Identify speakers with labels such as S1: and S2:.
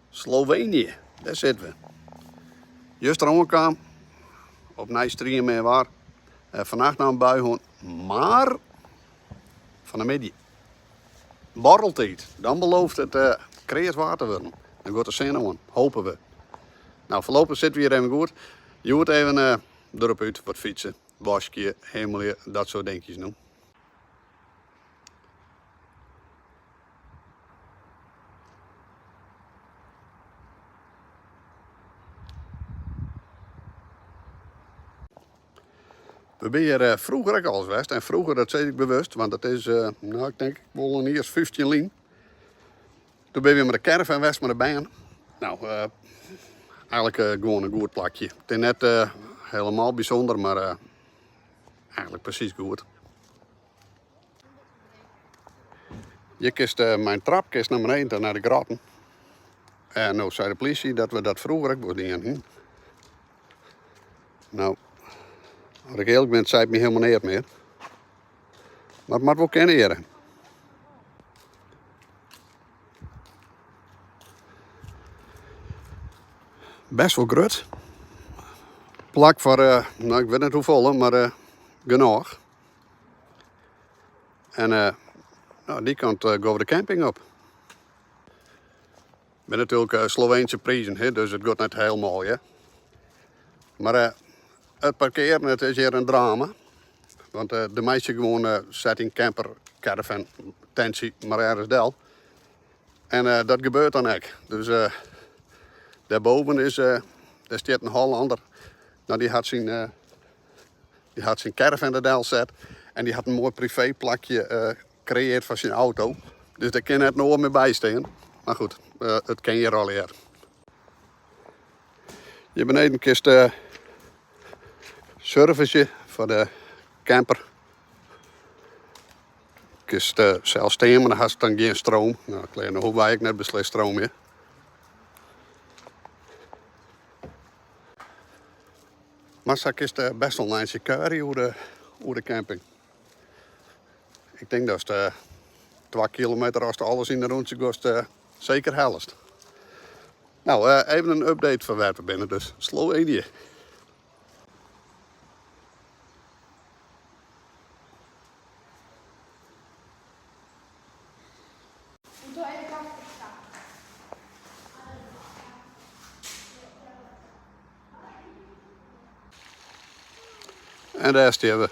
S1: Slovenië, daar zitten we. Juist kwam op Nijstrien en waar. Vannacht naar een bui gewoon, maar van de middag. Borreltijd, dan belooft het creëert water worden. Dan gaat de zin aan, hopen we. Nou, voorlopig zitten we hier even goed. Je moet even erop uit wat fietsen, wasje, hemel, dat soort dingetjes doen. We zijn hier vroeger ook al eens geweest. En vroeger, dat zei ik bewust, want het is, nou ik denk wel een eerst 15 lijn. Toen ben we met de caravan geweest met de baan. Nou, eigenlijk gewoon een goed plakje. Het is net helemaal bijzonder, maar eigenlijk precies goed. Je kist mijn trapkist naar beneden naar de gratten. En nou zei de politie dat we dat vroeger ook moesten. Nou, als ik eerlijk ben, zei het me helemaal niet meer. Maar het moet wel kennen hier. Best wel groot. Plak voor, nou ik weet niet hoeveel, maar genoeg. En nou, die kant gaan we de camping op. Met natuurlijk Sloveense prijzen, hè, dus het gaat net heel mooi. Hè. Maar het parkeren het is hier een drama. Want de meesten gewoon setting camper, caravan, tentie, maar ergens del. En dat gebeurt dan ook. Dus daarboven is, daar staat een Hollander. Nou, die had zijn caravan er del zet. En die had een mooi privéplakje gecreëerd voor zijn auto. Dus daar kan het nooit meer bij staan. Maar goed, het ken je al hier. Hier beneden kist service voor de camper. Kist zelfs staan, maar dan had dan geen stroom. Nou, ik weet nog hoe wij ik net beslist stroom meer. Maar straks is het best wel een security over de camping. Ik denk dat het 2 kilometer als alles in de rondje kost, zeker helst. Nou, even een update van waar we binnen, dus Slovenië. En daar staan we.